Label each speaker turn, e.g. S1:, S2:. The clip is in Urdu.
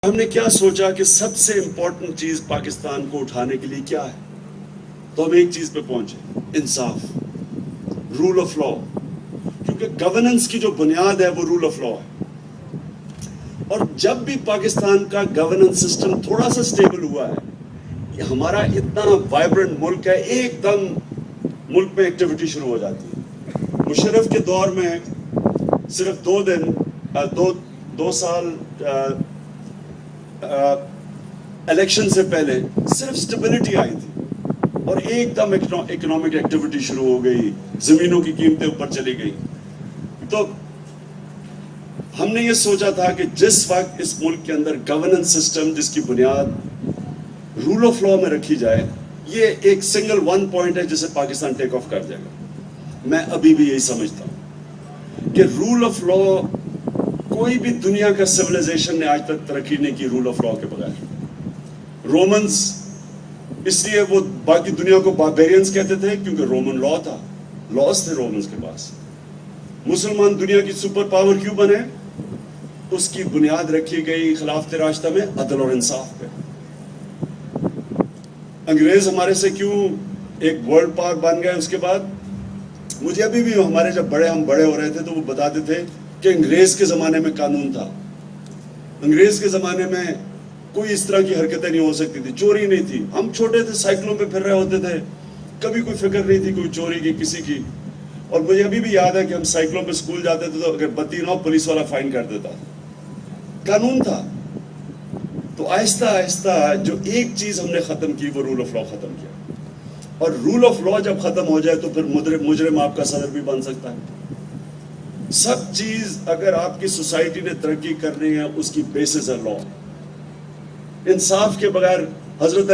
S1: ہم نے کیا سوچا کہ سب سے امپورٹنٹ چیز پاکستان کو اٹھانے کے لیے کیا ہے، تو ہم ایک چیز پہ پہنچے، انصاف، رول آف لا، کیونکہ گورننس کی جو بنیاد ہے وہ رول آف لا ہے۔ اور جب بھی پاکستان کا گورننس سسٹم تھوڑا سا سٹیبل ہوا ہے، یہ ہمارا اتنا وائبرنٹ ملک ہے، ایک دم ملک میں ایکٹیویٹی شروع ہو جاتی ہے۔ مشرف کے دور میں صرف دو سال الیکشن سے پہلے صرف سٹیبلٹی آئی تھی اور ایک دم اکنامک ایکٹیویٹی شروع ہو گئی، زمینوں کی قیمتیں اوپر چلی گئی۔ تو ہم نے یہ سوچا تھا کہ جس وقت اس ملک کے اندر گورننس سسٹم جس کی بنیاد رول آف لا میں رکھی جائے، یہ ایک سنگل ون پوائنٹ ہے جسے پاکستان ٹیک آف کر جائے گا۔ میں ابھی بھی یہی سمجھتا ہوں کہ رول آف لا، کوئی بھی دنیا کا سویلائزیشن نے آج تک ترقی نہیں کی رول آف لا کے بغیر۔ رومنز اس لیے وہ باقی دنیا کو باربیرینز کہتے تھے کیونکہ رومن لا تھا، لاز تھے رومنز کے پاس۔ مسلمان دنیا کی سپر پاور کیوں بنے؟ اس کی بنیاد رکھی گئی خلافت راشدہ میں عدل اور انصاف پہ۔ انگریز ہمارے سے کیوں ایک ورلڈ پاور بن گئے اس کے بعد؟ مجھے ابھی بھی ہمارے جب ہم بڑے ہو رہے تھے تو وہ بتاتے تھے کہ انگریز کے زمانے میں قانون تھا، انگریز کے زمانے میں کوئی اس طرح کی حرکتیں نہیں ہو سکتی تھی، چوری نہیں تھی، ہم چھوٹے تھے سائیکلوں پہ پھر رہے ہوتے تھے، کبھی کوئی فکر نہیں تھی کوئی چوری کی کسی کی۔ اور مجھے ابھی بھی یاد ہے کہ ہم سائیکلوں پہ اسکول جاتے تھے تو اگر بتی نہ ہو پولیس والا فائن کر دیتا تھا، قانون تھا۔ تو آہستہ آہستہ جو ایک چیز ہم نے ختم کی وہ رول آف لا ختم کیا، اور رول آف لا جب ختم ہو جائے تو پھر مجرم آپ کا صدر بھی بن سکتا ہے۔ سب چیز اگر آپ کی سوسائٹی نے ترقی کرنی ہے اس کی بیسس ہے لا۔ انصاف کے بغیر حضرت